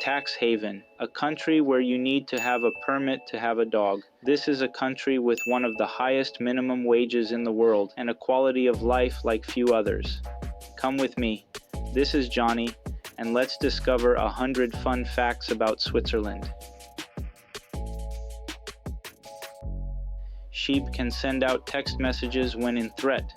tax haven, a country where you need to have a permit to have a dog. This is a country with one of the highest minimum wages in the world and a quality of life like few others. Come with me. This is Johnny, and let's discover 100 fun facts about Switzerland. Sheep can send out text messages when in threat.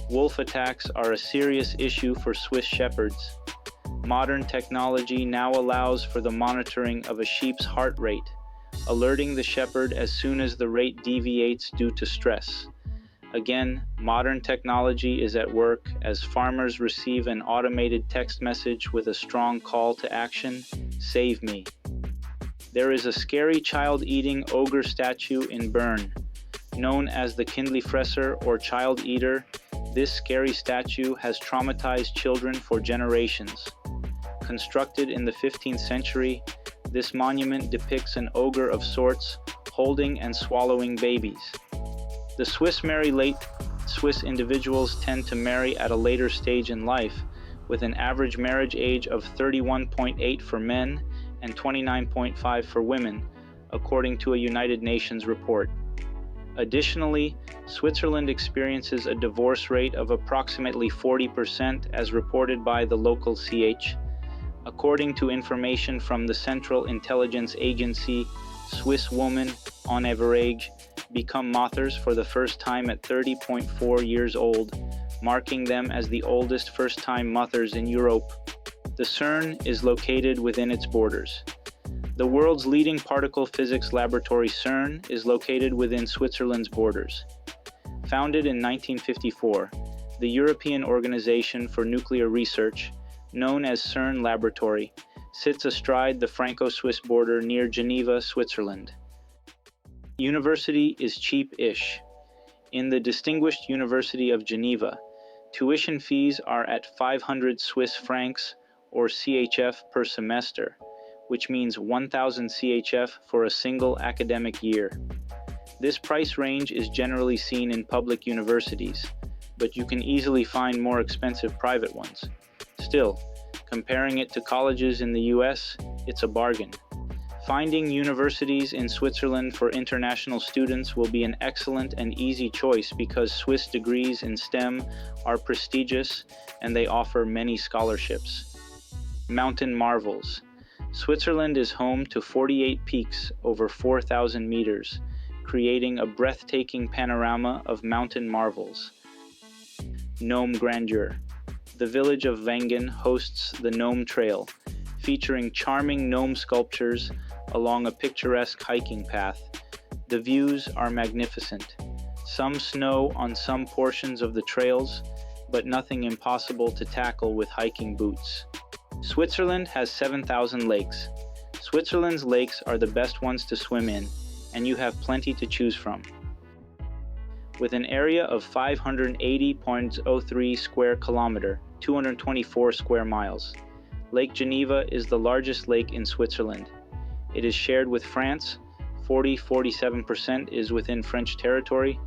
Wolf attacks are a serious issue for Swiss shepherds. Modern technology now allows for the monitoring of a sheep's heart rate, alerting the shepherd as soon as the rate deviates due to stress. Again, modern technology is at work as farmers receive an automated text message with a strong call to action: save me. There is a scary child-eating ogre statue in Bern. Known as the Kindlifresser or child eater, this scary statue has traumatized children for generations. Constructed in the 15th century, this monument depicts an ogre of sorts, holding and swallowing babies. The Swiss marry late. Swiss individuals tend to marry at a later stage in life, with an average marriage age of 31.8 for men and 29.5 for women, according to a United Nations report. Additionally, Switzerland experiences a divorce rate of approximately 40% as reported by the local CH. According to information from the Central Intelligence Agency, Swiss women, on average, become mothers for the first time at 30.4 years old, marking them as the oldest first-time mothers in Europe. The CERN is located within its borders. The world's leading particle physics laboratory CERN is located within Switzerland's borders. Founded in 1954, the European Organization for Nuclear Research, known as CERN Laboratory, sits astride the Franco-Swiss border near Geneva, Switzerland. University is cheap-ish. In the Distinguished University of Geneva, tuition fees are at 500 Swiss francs or CHF per semester, which means 1,000 CHF for a single academic year. This price range is generally seen in public universities, but you can easily find more expensive private ones. Still, comparing it to colleges in the US, it's a bargain. Finding universities in Switzerland for international students will be an excellent and easy choice because Swiss degrees in STEM are prestigious and they offer many scholarships. Mountain marvels. Switzerland is home to 48 peaks over 4,000 meters, creating a breathtaking panorama of mountain marvels. Gnome grandeur. The village of Wengen hosts the Gnome Trail, featuring charming gnome sculptures along a picturesque hiking path. The views are magnificent. Some snow on some portions of the trails, but nothing impossible to tackle with hiking boots. Switzerland has 7,000 lakes. Switzerland's lakes are the best ones to swim in, and you have plenty to choose from. With an area of 580.03 square kilometer, 224 square miles, Lake Geneva is the largest lake in Switzerland. It is shared with France. 47% is within French territory,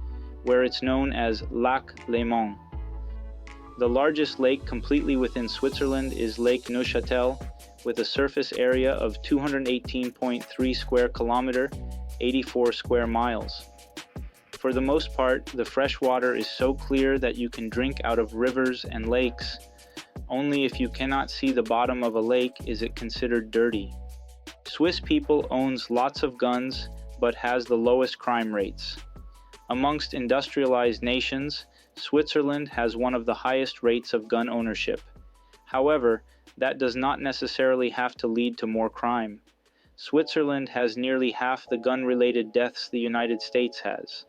where it's known as Lac Léman. The largest lake completely within Switzerland is Lake Neuchâtel, with a surface area of 218.3 square kilometer, 84 square miles. For the most part, the fresh water is so clear that you can drink out of rivers and lakes. Only if you cannot see the bottom of a lake is it considered dirty. Swiss people owns lots of guns, but has the lowest crime rates. Amongst industrialized nations, Switzerland has one of the highest rates of gun ownership. However, that does not necessarily have to lead to more crime. Switzerland has nearly half the gun-related deaths the United States has.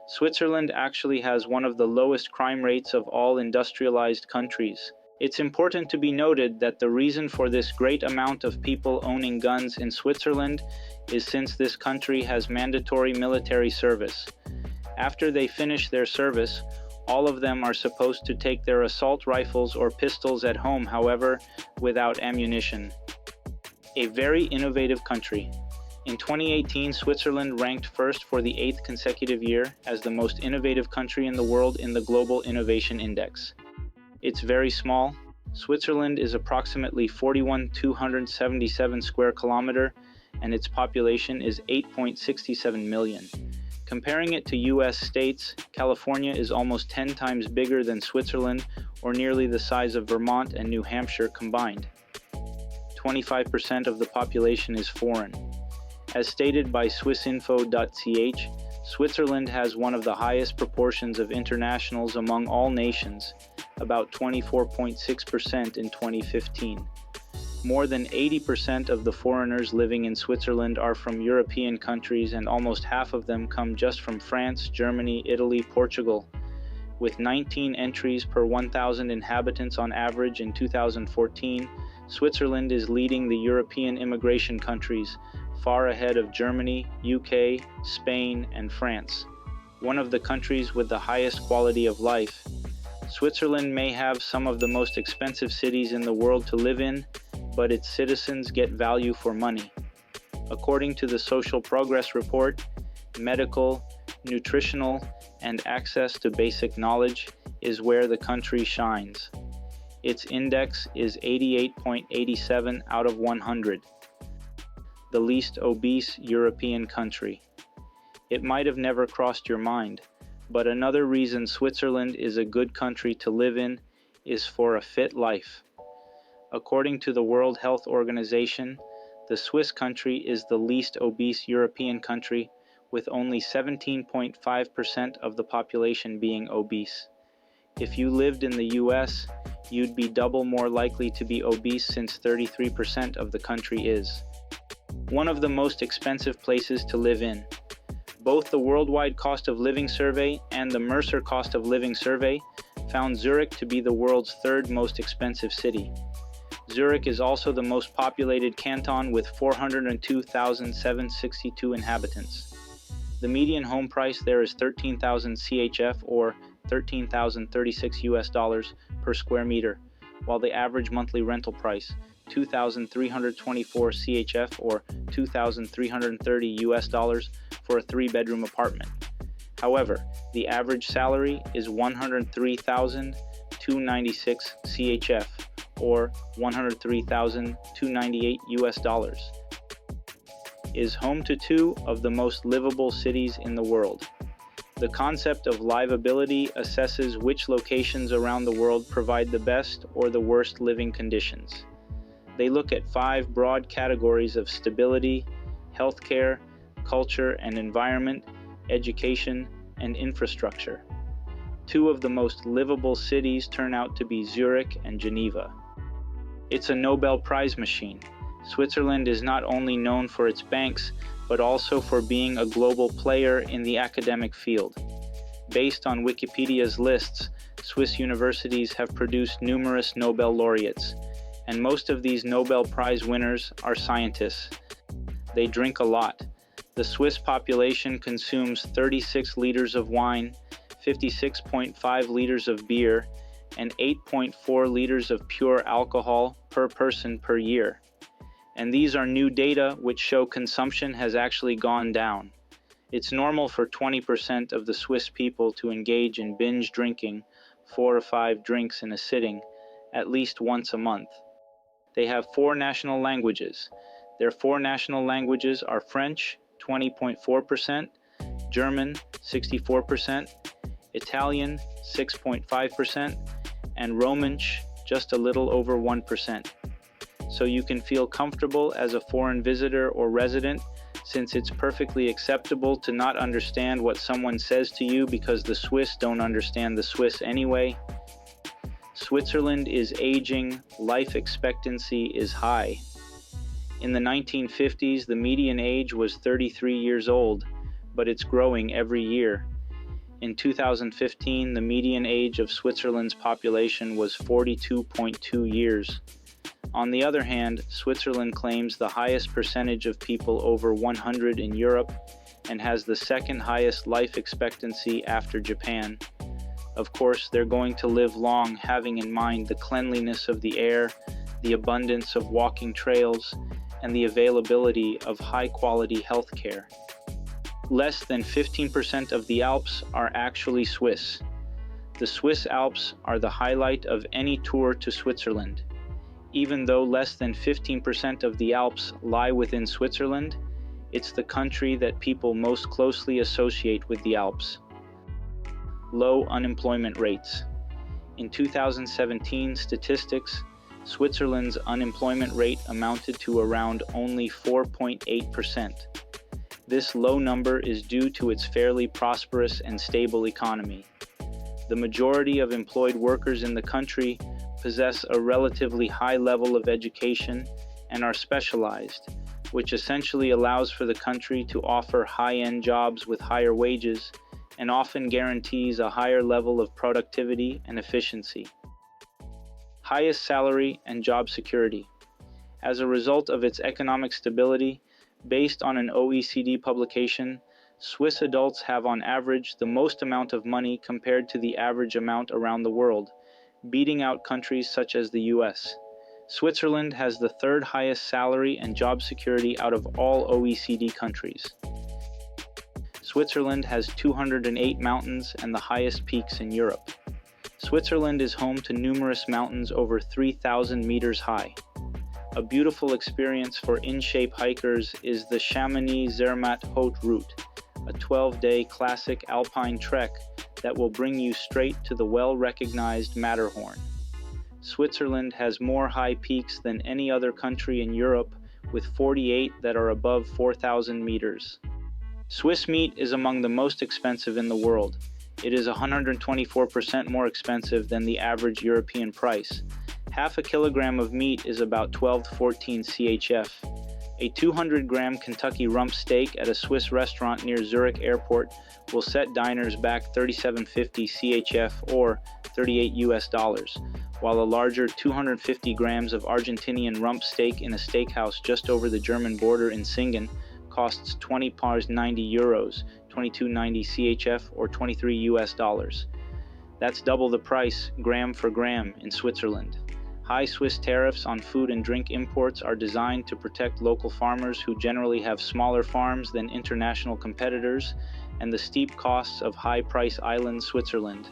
Switzerland actually has one of the lowest crime rates of all industrialized countries. It's important to be noted that the reason for this great amount of people owning guns in Switzerland is since this country has mandatory military service. After they finish their service, all of them are supposed to take their assault rifles or pistols at home, however, without ammunition. A very innovative country. In 2018, Switzerland ranked first for the 8th consecutive year as the most innovative country in the world in the Global Innovation Index. It's very small, Switzerland is approximately 41,277 square kilometer, and its population is 8.67 million. Comparing it to US states, California is almost 10 times bigger than Switzerland, or nearly the size of Vermont and New Hampshire combined. 25% of the population is foreign. As stated by swissinfo.ch, Switzerland has one of the highest proportions of internationals among all nations, about 24.6% in 2015. More than 80% of the foreigners living in Switzerland are from European countries, and almost half of them come just from France, Germany, Italy, Portugal. With 19 entries per 1,000 inhabitants on average in 2014, Switzerland is leading the European immigration countries, far ahead of Germany, UK, Spain, and France. One of the countries with the highest quality of life. Switzerland may have some of the most expensive cities in the world to live in, but its citizens get value for money. According to the Social Progress Report, medical, nutritional, and access to basic knowledge is where the country shines. Its index is 88.87 out of 100. The least obese European country. It might have never crossed your mind, but another reason Switzerland is a good country to live in is for a fit life. According to the World Health Organization, the Swiss country is the least obese European country, with only 17.5% of the population being obese. If you lived in the US, you'd be double more likely to be obese, since 33% of the country is. One of the most expensive places to live in. Both the Worldwide Cost of Living Survey and the Mercer Cost of Living Survey found Zurich to be the world's third most expensive city. Zurich is also the most populated canton with 402,762 inhabitants. The median home price there is 13,000 CHF, or $13,036 per square meter, while the average monthly rental price, 2,324 CHF, or $2,330 for a 3-bedroom apartment. However, the average salary is 103,296 CHF, or $103,298. Is home to 2 of the most livable cities in the world. The concept of livability assesses which locations around the world provide the best or the worst living conditions. They look at 5 broad categories of stability, healthcare, culture and environment, education, and infrastructure. 2 of the most livable cities turn out to be Zurich and Geneva. It's a Nobel Prize machine. Switzerland is not only known for its banks, but also for being a global player in the academic field. Based on Wikipedia's lists, Swiss universities have produced numerous Nobel laureates, and most of these Nobel Prize winners are scientists. They drink a lot. The Swiss population consumes 36 liters of wine, 56.5 liters of beer, and 8.4 liters of pure alcohol per person per year. And these are new data which show consumption has actually gone down. It's normal for 20% of the Swiss people to engage in binge drinking, 4 or 5 drinks in a sitting, at least once a month. They have 4 national languages. Their 4 national languages are French, 20.4%, German, 64%, Italian, 6.5%, and Romansh, just a little over 1%. So you can feel comfortable as a foreign visitor or resident, since it's perfectly acceptable to not understand what someone says to you because the Swiss don't understand the Swiss anyway. Switzerland is aging, life expectancy is high. In the 1950s, the median age was 33 years old, but it's growing every year. In 2015, the median age of Switzerland's population was 42.2 years. On the other hand, Switzerland claims the highest percentage of people over 100 in Europe and has the second highest life expectancy after Japan. Of course, they're going to live long, having in mind the cleanliness of the air, the abundance of walking trails, and the availability of high-quality health care. Less than 15% of the Alps are actually Swiss. The Swiss Alps are the highlight of any tour to Switzerland. Even though less than 15% of the Alps lie within Switzerland, it's the country that people most closely associate with the Alps. Low unemployment rates. In 2017 statistics, Switzerland's unemployment rate amounted to around only 4.8%. This low number is due to its fairly prosperous and stable economy. The majority of employed workers in the country possess a relatively high level of education and are specialized, which essentially allows for the country to offer high-end jobs with higher wages and often guarantees a higher level of productivity and efficiency. Highest salary and job security. As a result of its economic stability, based on an OECD publication, Swiss adults have on average the most amount of money compared to the average amount around the world, beating out countries such as the US. Switzerland has the third highest salary and job security out of all OECD countries. Switzerland has 208 mountains and the highest peaks in Europe. Switzerland is home to numerous mountains over 3,000 meters high. A beautiful experience for in-shape hikers is the Chamonix-Zermatt Haute Route, a 12-day classic alpine trek that will bring you straight to the well-recognized Matterhorn. Switzerland has more high peaks than any other country in Europe, with 48 that are above 4,000 meters. Swiss meat is among the most expensive in the world. It is 124% more expensive than the average European price. Half a kilogram of meat is about 12 to 14 CHF. A 200-gram Kentucky rump steak at a Swiss restaurant near Zurich Airport will set diners back 37.50 CHF or $38, while a larger 250 grams of Argentinian rump steak in a steakhouse just over the German border in Singen costs 20.90 euros, 22.90 CHF or $23. That's double the price, gram for gram, in Switzerland. High Swiss tariffs on food and drink imports are designed to protect local farmers who generally have smaller farms than international competitors, and the steep costs of high-price island Switzerland.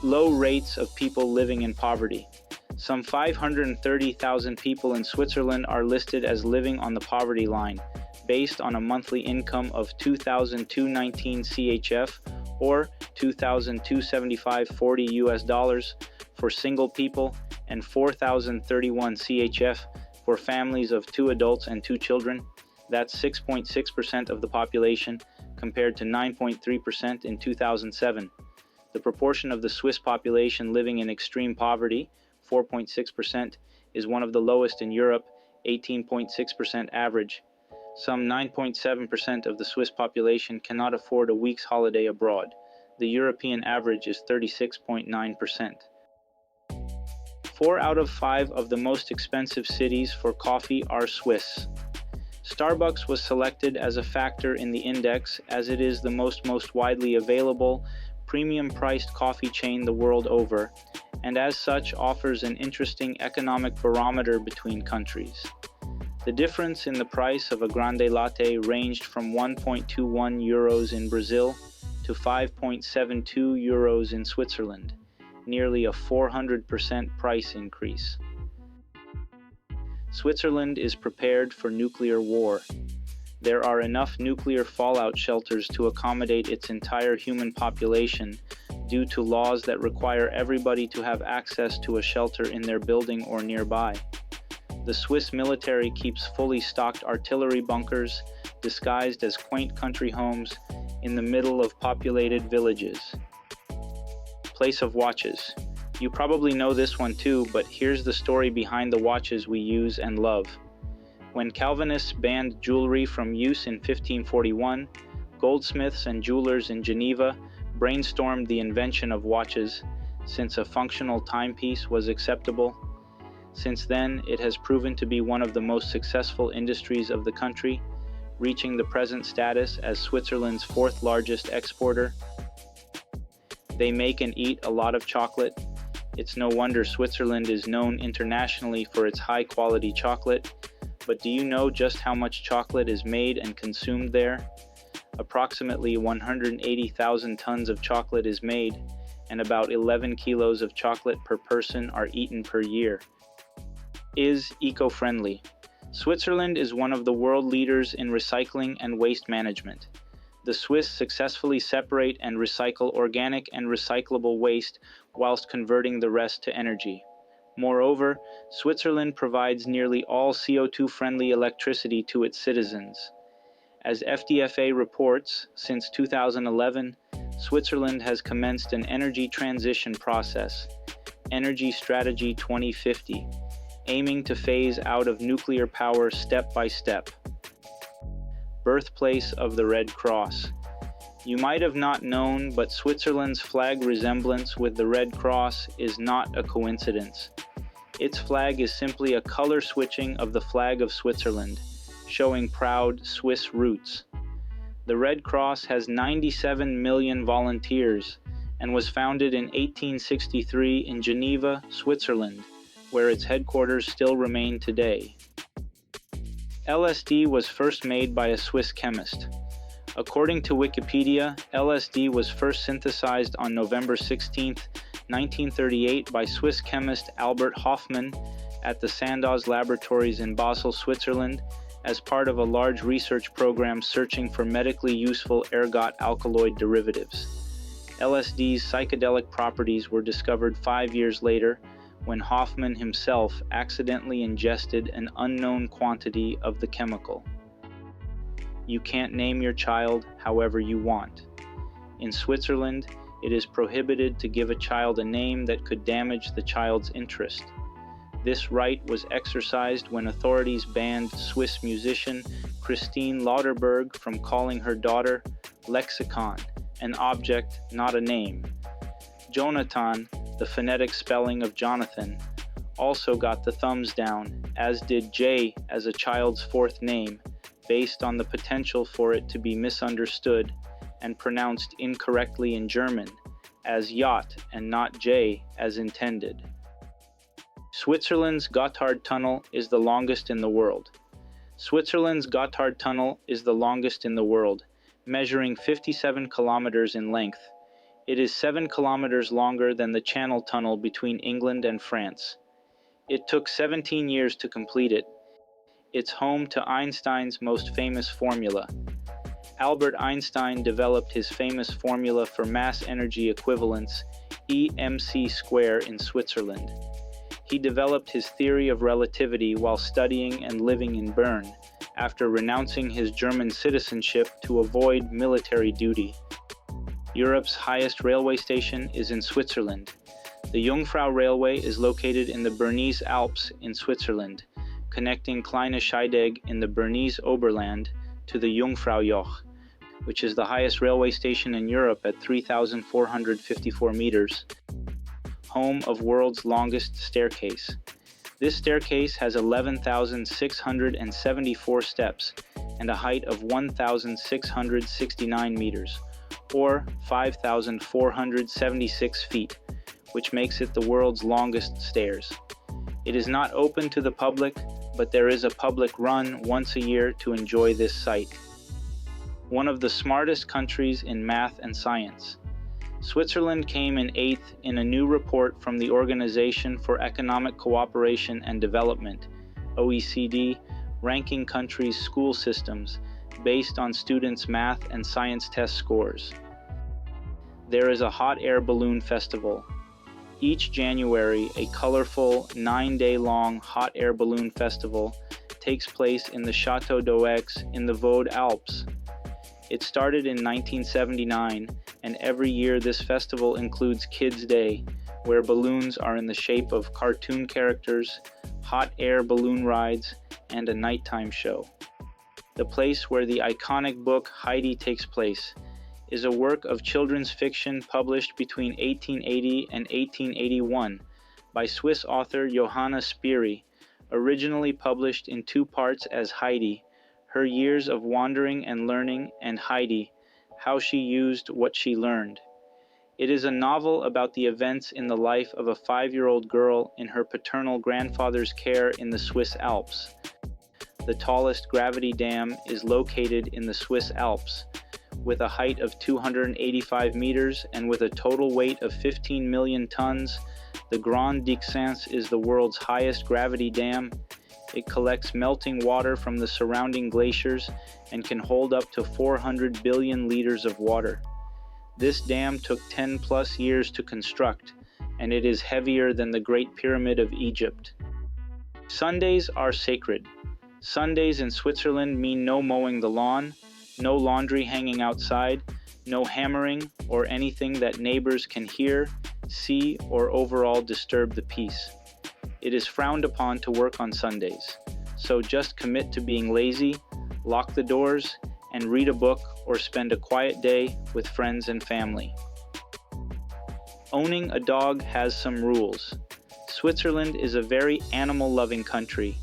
Low rates of people living in poverty. Some 530,000 people in Switzerland are listed as living on the poverty line, based on a monthly income of 2,219 CHF or 2,275.40 US dollars for single people and 4,031 CHF for families of 2 adults and 2 children. That's 6.6% of the population compared to 9.3% in 2007. The proportion of the Swiss population living in extreme poverty, 4.6%, is one of the lowest in Europe, 18.6% average. Some 9.7% of the Swiss population cannot afford a week's holiday abroad. The European average is 36.9%. 4 out of 5 of the most expensive cities for coffee are Swiss. Starbucks was selected as a factor in the index as it is the most widely available, premium-priced coffee chain the world over, and as such offers an interesting economic barometer between countries. The difference in the price of a grande latte ranged from 1.21 euros in Brazil to 5.72 euros in Switzerland, nearly a 400% price increase. Switzerland is prepared for nuclear war. There are enough nuclear fallout shelters to accommodate its entire human population due to laws that require everybody to have access to a shelter in their building or nearby. The Swiss military keeps fully stocked artillery bunkers, disguised as quaint country homes, in the middle of populated villages. Place of watches. You probably know this one too, but here's the story behind the watches we use and love. When Calvinists banned jewelry from use in 1541, goldsmiths and jewelers in Geneva brainstormed the invention of watches, since a functional timepiece was acceptable. Since then, it has proven to be one of the most successful industries of the country, reaching the present status as Switzerland's 4th largest exporter. They make and eat a lot of chocolate. It's no wonder Switzerland is known internationally for its high-quality chocolate. But do you know just how much chocolate is made and consumed there? Approximately 180,000 tons of chocolate is made, and about 11 kilos of chocolate per person are eaten per year. Is eco-friendly. Switzerland is one of the world leaders in recycling and waste management. The Swiss successfully separate and recycle organic and recyclable waste whilst converting the rest to energy. Moreover, Switzerland provides nearly all CO2-friendly electricity to its citizens. As FDFA reports, since 2011, Switzerland has commenced an energy transition process, Energy Strategy 2050, aiming to phase out of nuclear power step by step. Birthplace of the Red Cross. You might have not known, but Switzerland's flag resemblance with the Red Cross is not a coincidence. Its flag is simply a color switching of the flag of Switzerland, showing proud Swiss roots. The Red Cross has 97 million volunteers and was founded in 1863 in Geneva, Switzerland, where its headquarters still remain today. LSD was first made by a Swiss chemist. According to Wikipedia, LSD was first synthesized on November 16, 1938 by Swiss chemist Albert Hofmann at the Sandoz Laboratories in Basel, Switzerland, as part of a large research program searching for medically useful ergot alkaloid derivatives. LSD's psychedelic properties were discovered 5 years later when Hofmann himself accidentally ingested an unknown quantity of the chemical. You can't name your child however you want. In Switzerland, it is prohibited to give a child a name that could damage the child's interest. This right was exercised when authorities banned Swiss musician Christine Lauterberg from calling her daughter Lexicon, an object, not a name. Jonathan, the phonetic spelling of Jonathan, also got the thumbs down, as did Jay as a child's fourth name, based on the potential for it to be misunderstood and pronounced incorrectly in German, as yacht and not Jay as intended. Switzerland's Gotthard Tunnel is the longest in the world. Switzerland's Gotthard Tunnel is the longest in the world, measuring 57 kilometers in length. It is 7 kilometers longer than the Channel Tunnel between England and France. It took 17 years to complete it. It's home to Einstein's most famous formula. Albert Einstein developed his famous formula for mass energy equivalence, EmC², in Switzerland. He developed his theory of relativity while studying and living in Bern, after renouncing his German citizenship to avoid military duty. Europe's highest railway station is in Switzerland. The Jungfrau Railway is located in the Bernese Alps in Switzerland, connecting Kleine Scheidegg in the Bernese Oberland to the Jungfraujoch, which is the highest railway station in Europe at 3,454 meters. Home of world's longest staircase. This staircase has 11,674 steps and a height of 1,669 meters, or 5,476 feet, which makes it the world's longest stairs. It is not open to the public, but there is a public run once a year to enjoy this site. One of the smartest countries in math and science. Switzerland came in 8th in a new report from the Organization for Economic Cooperation and Development, OECD, ranking countries' school systems based on students' math and science test scores. There is a hot air balloon festival. Each January, a colorful 9-day-long hot air balloon festival takes place in the Château d'Aux in the Vaude Alps. It started in 1979, and every year this festival includes Kids' Day, where balloons are in the shape of cartoon characters, hot air balloon rides, and a nighttime show. The place where the iconic book Heidi takes place is a work of children's fiction published between 1880 and 1881 by Swiss author Johanna Spyri, originally published in 2 parts as Heidi, Her Years of Wandering and Learning, and Heidi, How She Used What She Learned. It is a novel about the events in the life of a 5-year-old girl in her paternal grandfather's care in the Swiss Alps. The tallest gravity dam is located in the Swiss Alps, with a height of 285 meters and with a total weight of 15 million tons. The Grand Dixence is the world's highest gravity dam. It collects melting water from the surrounding glaciers and can hold up to 400 billion liters of water. This dam took 10+ years to construct, and it is heavier than the Great Pyramid of Egypt. Sundays are sacred. Sundays in Switzerland mean no mowing the lawn, no laundry hanging outside, no hammering or anything that neighbors can hear, see, or overall disturb the peace. It is frowned upon to work on Sundays, so just commit to being lazy, lock the doors, and read a book or spend a quiet day with friends and family. Owning a dog has some rules. Switzerland is a very animal-loving country.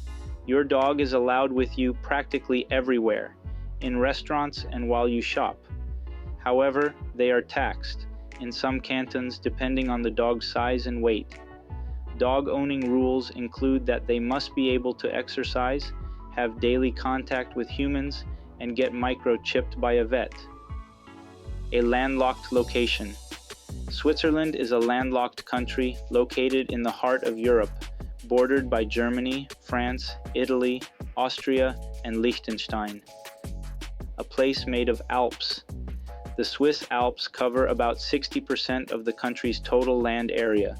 Your dog is allowed with you practically everywhere, in restaurants and while you shop. However, they are taxed, in some cantons depending on the dog's size and weight. Dog owning rules include that they must be able to exercise, have daily contact with humans, and get microchipped by a vet. A landlocked location. Switzerland is a landlocked country located in the heart of Europe, bordered by Germany, France, Italy, Austria, and Liechtenstein. A place made of Alps. The Swiss Alps cover about 60% of the country's total land area,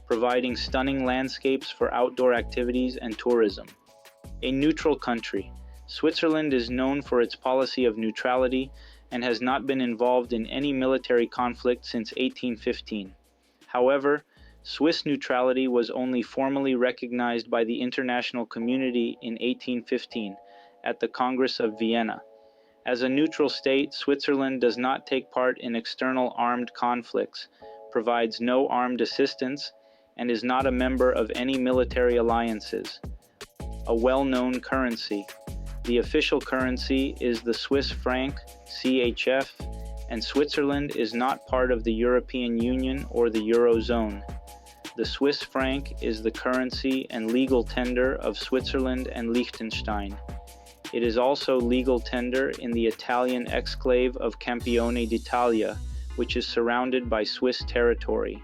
providing stunning landscapes for outdoor activities and tourism. A neutral country. Switzerland is known for its policy of neutrality and has not been involved in any military conflict since 1815. However, Swiss neutrality was only formally recognized by the international community in 1815 at the Congress of Vienna. As a neutral state, Switzerland does not take part in external armed conflicts, provides no armed assistance, and is not a member of any military alliances. A well-known currency. The official currency is the Swiss franc, CHF, and Switzerland is not part of the European Union or the Eurozone. The Swiss franc is the currency and legal tender of Switzerland and Liechtenstein. It is also legal tender in the Italian exclave of Campione d'Italia, which is surrounded by Swiss territory.